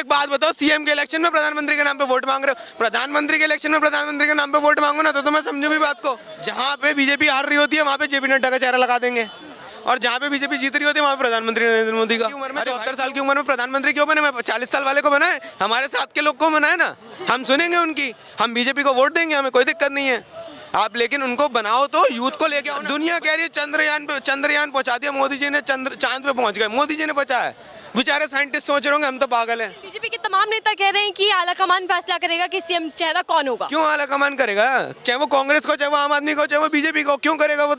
एक बात बताओ, सीएम के इलेक्शन में प्रधानमंत्री के नाम पे वोट मांग रहे हो, प्रधानमंत्री के इलेक्शन में प्रधानमंत्री के नाम पे वोट मांगो ना, तो मैं समझू भी बात को। जहाँ पे बीजेपी हार रही होती है वहाँ पे जेपी नड्डा का चेहरा लगा देंगे, और जहाँ पे बीजेपी जीत रही होती है वहाँ पे प्रधानमंत्री नरेंद्र मोदी का। उम्र में 74 साल की उम्र में प्रधानमंत्री क्यों बने? मैं 40 साल वाले को बनाए, हमारे साथ के लोग को बनाए ना, हम सुनेंगे उनकी, हम बीजेपी को वोट देंगे, हमें कोई दिक्कत नहीं है। आप लेकिन उनको बनाओ तो यूथ को लेके आओ। दुनिया कह रही है चंद्रयान पहुंचा दिया मोदी जी ने, चांद पे पहुंच गए, मोदी जी ने पहुंचाया। बेचारे साइंटिस्ट सोच रहे होंगे हम तो पागल हैं। बीजेपी के तमाम नेता कह रहे हैं कि आलाकमान फैसला करेगा कि सीएम चेहरा कौन होगा। क्यों आलाकमान करेगा? चाहे वो कांग्रेस को, चाहे वो आम आदमी को, चाहे वो बीजेपी को, क्यों करेगा वो?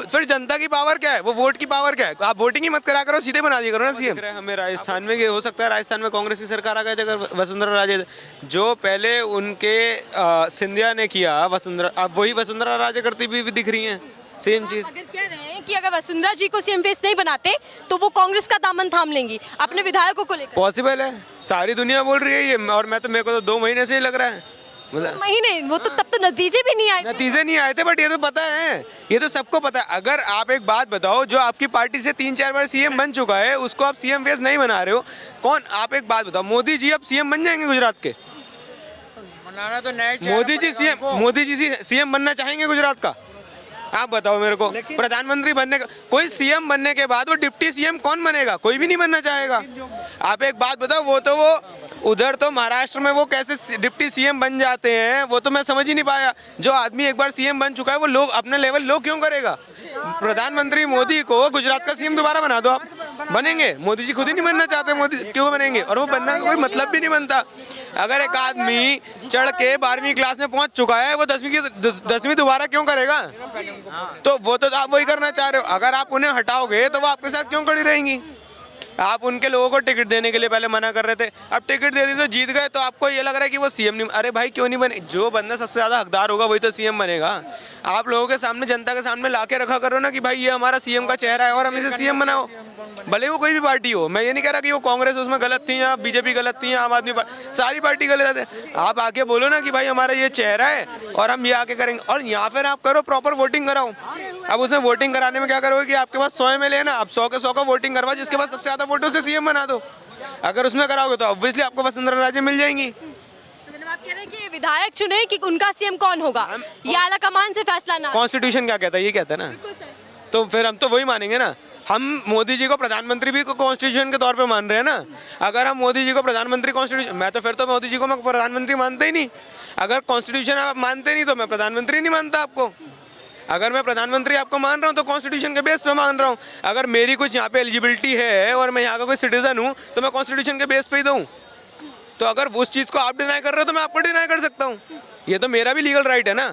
फिर जनता की पावर क्या है? वो वोट की पावर क्या है? आप वोटिंग ही मत करा करो, सीधे बना दिया करो ना सीएम। हमें राजस्थान में हो सकता है, राजस्थान में कांग्रेस की सरकार आ गई अगर वसुंधरा राजे, जो पहले उनके सिंधिया ने किया, वसुंधरा अब वही वसुंधरा राजे करती भी दिख रही है, सेम चीज। अगर कह रहे हैं कि अगर वसुंधरा जी को सीएम फेस नहीं बनाते तो वो कांग्रेस का दामन थाम लेंगी अपने विधायकों को लेकर। पॉसिबल है, सारी दुनिया बोल रही है ये, और मेरे को तो 2 महीने से ही लग रहा है। मतलब महीने वो तो तब तो नतीजे भी नहीं आए थे। नतीजे नहीं आए थे, बट ये तो पता है, ये तो सबको पता है। अगर आप एक बात बताओ, जो आपकी पार्टी से 3-4 बार सीएम बन चुका है, उसको आप सीएम फेस नहीं बना रहे हो, कौन? आप एक बात बताओ, मोदी जी अब सीएम बन जाएंगे गुजरात के? बनाना तो नया मोदी जी सीएम बनना चाहेंगे गुजरात का? आप बताओ मेरे को। प्रधानमंत्री बनने का, कोई सीएम बनने के बाद वो डिप्टी सीएम कौन बनेगा? कोई भी नहीं बनना चाहेगा। आप एक बात बताओ, वो उधर तो महाराष्ट्र में वो कैसे डिप्टी सीएम बन जाते हैं, वो तो मैं समझ ही नहीं पाया। जो आदमी एक बार सीएम बन चुका है, वो लोग अपने लेवल लोग क्यों करेगा? प्रधानमंत्री मोदी को गुजरात का सीएम दोबारा बना दो, आप बनेंगे? मोदी जी खुद ही नहीं बनना चाहते, मोदी क्यों बनेंगे? और वो बनने का कोई मतलब भी नहीं बनता। अगर एक आदमी चढ़ के 12वीं क्लास में पहुंच चुका है, वो 10वीं दोबारा क्यों करेगा? तो वो तो आप वही करना चाह रहे हो। अगर आप उन्हें हटाओगे तो वो आपके साथ क्यों खड़ी रहेंगी? आप उनके लोगों को टिकट देने के लिए पहले मना कर रहे थे, अब टिकट दे दी तो जीत गए, तो आपको ये लग रहा है कि वो सीएम नहीं। अरे भाई क्यों नहीं बने? जो बंदा सबसे ज्यादा हकदार होगा वही तो सीएम बनेगा। आप लोगों के सामने, जनता के सामने लाके रखा करो ना कि भाई ये हमारा सीएम का चेहरा है और हम इसे सीएम बनाओ, भले वो कोई भी पार्टी हो। मैं ये नहीं कह रहा कि वो कांग्रेस उसमें गलत थी या बीजेपी गलत थी या आम आदमी सारी पार्टी गलत है। आप आके बोलो ना कि भाई हमारा ये चेहरा है और हम ये आके करेंगे, और यहाँ फिर आप करो प्रॉपर वोटिंग कराओ। अब उसमें वोटिंग कराने में क्या करोगे कि आपके पास 100 MLA है ना, अब 100 के 100 का वोटिंग करवा, जिसके पास सबसे ज्यादा वोट है उसे सीएम बना दो। अगर उसमें कराओगे तो ऑब्वियसली आपको वसुंधरा राजे मिल जाएंगी। मतलब आप कह रहे हैं कि विधायक चुने कि उनका सीएम कौन होगा, ये आलाकमान से फैसला ना। कॉन्स्टिट्यूशन क्या कहता है? ये कहता है ना, तो फिर हम तो वही मानेंगे ना। हम मोदी जी को प्रधानमंत्री भी कॉन्स्टिट्यूशन के तौर पे मान रहे हैं ना। अगर हम मोदी जी को प्रधानमंत्री कॉन्स्टिट्यूशन, मैं तो फिर तो मोदी जी को मैं प्रधानमंत्री मानता ही नहीं। अगर कॉन्स्टिट्यूशन आप मानते नहीं तो मैं प्रधानमंत्री नहीं मानता आपको। अगर मैं प्रधानमंत्री आपको मान रहा हूँ तो कॉन्स्टिट्यूशन के बेस पे मान रहा हूँ। अगर मेरी कुछ यहाँ पे एलिजिबिलिटी है और मैं यहाँ का कोई सिटीजन हूँ तो मैं कॉन्स्टिट्यूशन के बेस पे ही दूँ। तो अगर उस चीज़ को आप डिनाई कर रहे हो तो मैं आपको डिनाई कर सकता हूँ, ये तो मेरा भी लीगल राइट है ना।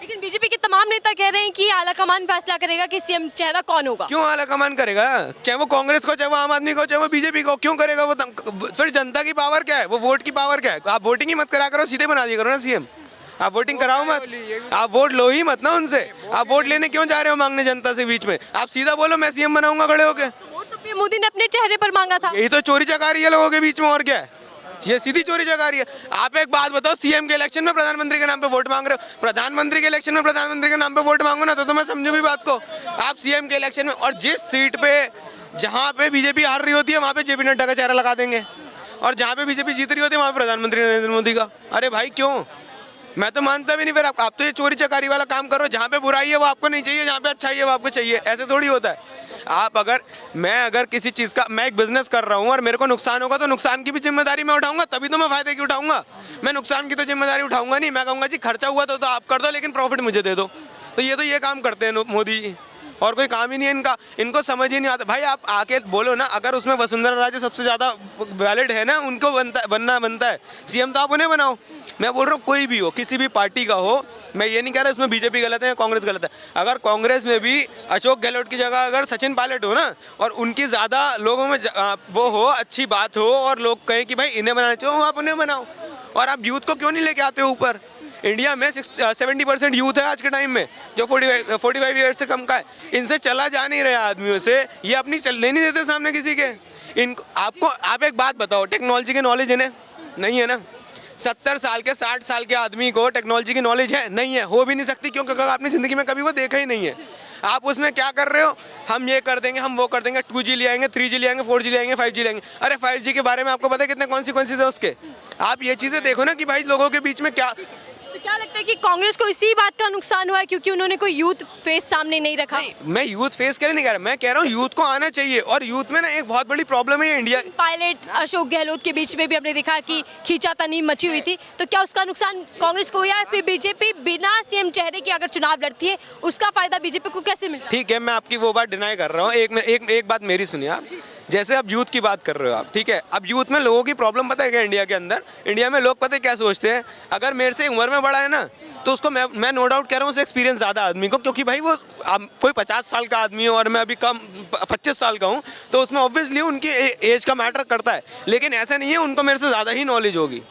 लेकिन बीजेपी के तमाम नेता कह रहे हैं कि आलाकमान फैसला करेगा कि सीएम चेहरा कौन होगा। क्यों आलाकमान करेगा? चाहे वो कांग्रेस को, चाहे वो आम आदमी को, चाहे वो बीजेपी को, क्यों करेगा वो? फिर जनता की पावर क्या है? वो वोट की पावर क्या है? आप वोटिंग ही मत करा करो, सीधे बना दिया करो ना सीएम। आप वोटिंग कराओ मत, आप वोट लो ही मत ना उनसे। आप वोट लेने क्यों जा रहे हो मांगने जनता से बीच में? आप सीधा बोलो मैं सीएम बनाऊंगा खड़े होके। वोट तो पीएम मोदी ने अपने चेहरे पर मांगा था। यही तो चोरी चकारी है लोगों के बीच में, और क्या है? ये सीधी चोरी चकारी है। आप एक बात बताओ, सीएम के इलेक्शन में प्रधानमंत्री के नाम पे वोट मांग रहे हो, प्रधानमंत्री के इलेक्शन में प्रधानमंत्री के नाम पे वोट मांगो ना, तो मैं समझू भी बात को। आप सीएम के इलेक्शन में, और जिस सीट पे जहाँ पे बीजेपी हार रही होती है वहाँ पे जेपी नड्डा का चेहरा लगा देंगे, और जहाँ पे बीजेपी जीत रही होती है वहाँ पे प्रधानमंत्री नरेंद्र मोदी का। अरे भाई क्यों? मैं तो मानता भी नहीं। फिर आप तो ये चोरी चकारी वाला काम करो, जहाँ पे बुराई है वो आपको नहीं चाहिए, जहाँ पे अच्छाई है वो आपको चाहिए। ऐसे थोड़ी होता है। आप अगर किसी चीज़ का, मैं एक बिजनेस कर रहा हूँ और मेरे को नुकसान होगा तो नुकसान की भी जिम्मेदारी मैं उठाऊंगा, तभी तो मैं फायदे की उठाऊंगा। मैं नुकसान की तो जिम्मेदारी उठाऊंगा नहीं। मैं कहूँगा जी खर्चा हुआ तो आप कर दो, लेकिन प्रॉफिट मुझे दे दो। तो ये काम करते हैं मोदी जी, और कोई काम ही नहीं है इनका। इनको समझ ही नहीं आता। भाई आप आके बोलो ना, अगर उसमें वसुंधरा राजे सबसे ज़्यादा वैलिड है ना, उनको बनना बनता है सीएम, तो आप उन्हें बनाओ। मैं बोल रहा हूँ कोई भी हो, किसी भी पार्टी का हो, मैं ये नहीं कह रहा उसमें बीजेपी गलत है या कांग्रेस गलत है। अगर कांग्रेस में भी अशोक गहलोत की जगह अगर सचिन पायलट हो ना, और उनकी ज़्यादा लोगों में वो हो, अच्छी बात हो, और लोग कहें कि भाई इन्हें बनाना चाहिए, आप उन्हें बनाओ। और आप यूथ को क्यों नहीं लेके आते हो ऊपर? इंडिया में 70% यूथ है आज के टाइम में, जो 45 ईयर्स से कम का है। इनसे चला जा नहीं रहा आदमियों से, ये अपनी चलने नहीं देते सामने किसी के। इनको आप एक बात बताओ, टेक्नोलॉजी की नॉलेज इन्हें नहीं है ना। 70 साल के 60 साल के आदमी को टेक्नोलॉजी की नॉलेज है? नहीं है, हो भी नहीं सकती, क्योंकि आपने ज़िंदगी में कभी वो देखा ही नहीं है। आप उसमें क्या कर रहे हो, हम ये कर देंगे, हम वो कर देंगे, 2G ले आएंगे, 3G ले आएंगे, 4G ले आएंगे, 5G ले आएंगे। अरे 5G के बारे में आपको पता है कितने कॉन्सिक्वेंसेज है उसके? आप ये चीज़ें देखो ना कि भाई लोगों के बीच में क्या। तो क्या लगता है कि कांग्रेस को इसी बात का नुकसान हुआ है क्योंकि उन्होंने कोई यूथ फेस सामने नहीं रखा? नहीं, मैं यूथ फेस के लिए नहीं कह रहा, मैं कह रहा हूँ यूथ को आना चाहिए। और यूथ में ना एक बहुत बड़ी प्रॉब्लम है इंडिया। पायलट अशोक गहलोत के बीच में भी हमने देखा कि खींचातानी मची हुई थी, तो क्या उसका नुकसान कांग्रेस को हुआ? फिर बीजेपी बिना सीएम चेहरे के अगर चुनाव लड़ती है उसका फायदा बीजेपी को कैसे मिलता है? ठीक है, मैं आपकी वो बात डिनाई कर रहा हूँ। एक बात मेरी सुनिए आप। जैसे अब यूथ की बात कर रहे हो आप, ठीक है, अब यूथ में लोगों की प्रॉब्लम पता है क्या इंडिया के अंदर? इंडिया में लोग पता है क्या सोचते हैं, अगर मेरे से उम्र में बड़ा है ना तो उसको मैं नो डाउट कह रहा हूँ उसे एक्सपीरियंस ज़्यादा आदमी को, क्योंकि भाई वो कोई 50 साल का आदमी है और मैं अभी कम 25 साल का हूँ, तो उसमें ऑब्वियसली उनकी एज का मैटर करता है। लेकिन ऐसा नहीं है उनको मेरे से ज़्यादा ही नॉलेज होगी।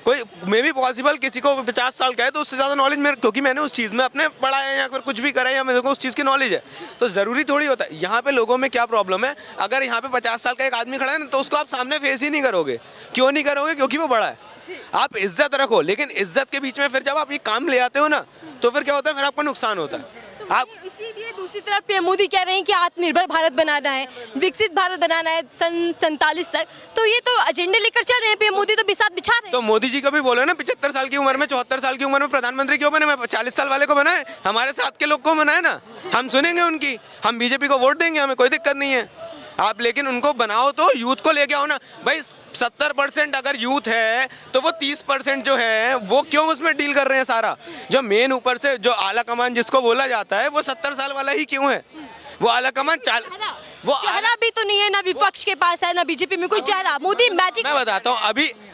कोई मे भी पॉसिबल किसी को 50 साल का है तो उससे ज़्यादा नॉलेज मेरे, क्योंकि मैंने उस चीज़ में अपने पढ़ा है या फिर कुछ भी करा है या मेरे को उस चीज़ की नॉलेज है, तो ज़रूरी थोड़ी होता है। यहाँ पे लोगों में क्या प्रॉब्लम है, अगर यहाँ पे 50 साल का एक आदमी खड़ा है ना तो उसको आप सामने फेस ही नहीं करोगे। क्यों नहीं करोगे? क्योंकि वो बड़ा है। आप इज्जत रखो, लेकिन इज्जत के बीच में फिर जब आप ये काम ले आते हो ना तो फिर क्या होता है, फिर आपको नुकसान होता है। आप इसीलिए दूसरी तरफ पीएम मोदी कह रहे हैं कि आत्मनिर्भर भारत बनाना है, विकसित भारत बनाना है सन 47 तक, तो ये तो एजेंडे लेकर चल रहे हैं पीएम मोदी, तो बिसात बिछा रहे हैं। तो मोदी जी को भी बोलो ना, 75 साल की उम्र में, 74 साल की उम्र में प्रधानमंत्री क्यों बने? मैं 40 साल वाले को बनाए, हमारे साथ के लोग को बनाए ना, हम सुनेंगे उनकी, हम बीजेपी को वोट देंगे, हमें कोई दिक्कत नहीं है। आप लेकिन उनको बनाओ तो यूथ को लेके आओ ना भाई। 70% अगर यूथ है तो वो 30% जो है वो क्यों उसमें डील कर रहे हैं? सारा जो मेन ऊपर से जो आला कमान जिसको बोला जाता है वो 70 साल वाला ही क्यों है? वो आला कमान वो चेहरा भी तो नहीं है, ना विपक्ष के पास है ना बीजेपी में कोई चेहरा। मोदी मैजिक। मैं बताता हूँ,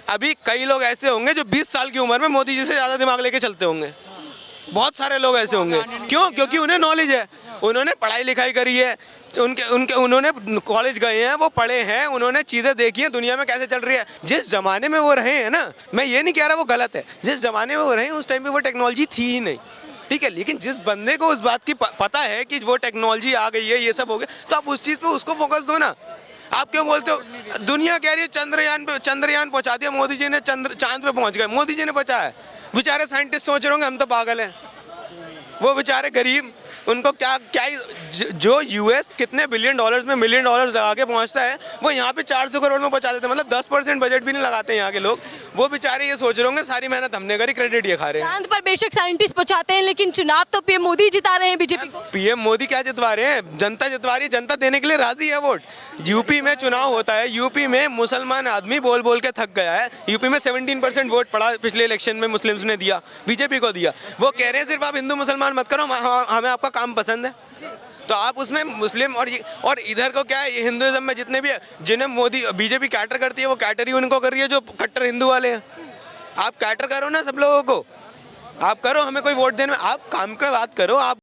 अभी कई लोग ऐसे होंगे जो 20 साल की उम्र में मोदी जी से ज़्यादा दिमाग लेके चलते होंगे। बहुत सारे लोग ऐसे होंगे। क्यों? क्योंकि उन्हें नॉलेज है, उन्होंने पढ़ाई लिखाई करी है, उन्होंने कॉलेज गए हैं, वो पढ़े हैं, उन्होंने चीज़ें देखी हैं दुनिया में कैसे चल रही है। जिस ज़माने में वो रहे हैं ना, मैं ये नहीं कह रहा वो गलत है, जिस ज़माने में वो रहे हैं उस टाइम पे वो टेक्नोलॉजी थी ही नहीं, ठीक है। लेकिन जिस बंदे को उस बात की पता है कि वो टेक्नोलॉजी आ गई है, ये सब हो गया, तो आप उस चीज़ पे उसको फोकस दो ना। आप क्यों बोलते हो? दुनिया कह रही है चंद्रयान पहुंचा दिया मोदी जी ने, चांद पे पहुंच गए, मोदी जी ने पहुंचाया। बेचारे साइंटिस्ट सोच रहे होंगे हम तो पागल हैं, वो बेचारे गरीब, उनको क्या जो यूएस कितने $1 बिलियन में $1 मिलियन लगा के पहुंचता है, वो यहाँ पे 400 करोड़ में पहुंचा देते हैं। मतलब 10% बजट भी नहीं लगाते यहाँ के लोग। वो बेचारे ये सोच रहे होंगे सारी मेहनत हमने करी, क्रेडिट ये खा रहे हैं। चांद पर बेशक साइंटिस्ट पहुंचाते हैं, लेकिन चुनाव तो पीएम मोदी जिता रहे हैं बीजेपी को। पीएम मोदी क्या जितवा रहे हैं? जनता जितवा रही है, जनता देने के लिए राजी है वोट। यूपी में चुनाव होता है, यूपी में मुसलमान आदमी बोल बोल के थक गया है। यूपी में 17% वोट पड़ा पिछले इलेक्शन में, मुस्लिम्स ने दिया, बीजेपी को दिया। वो कह रहे हैं सिर्फ आप हिंदू मुसलमान मत करो, हमें आपका काम पसंद है। तो आप उसमें मुस्लिम और इधर को क्या है, हिंदुइज्म में जितने भी जिन्हें मोदी बीजेपी कैटर करती है वो कैटर ही उनको कर रही है जो कट्टर हिंदू वाले हैं। आप कैटर करो ना सब लोगों को, आप करो, हमें कोई वोट देने में, आप काम की बात करो। आप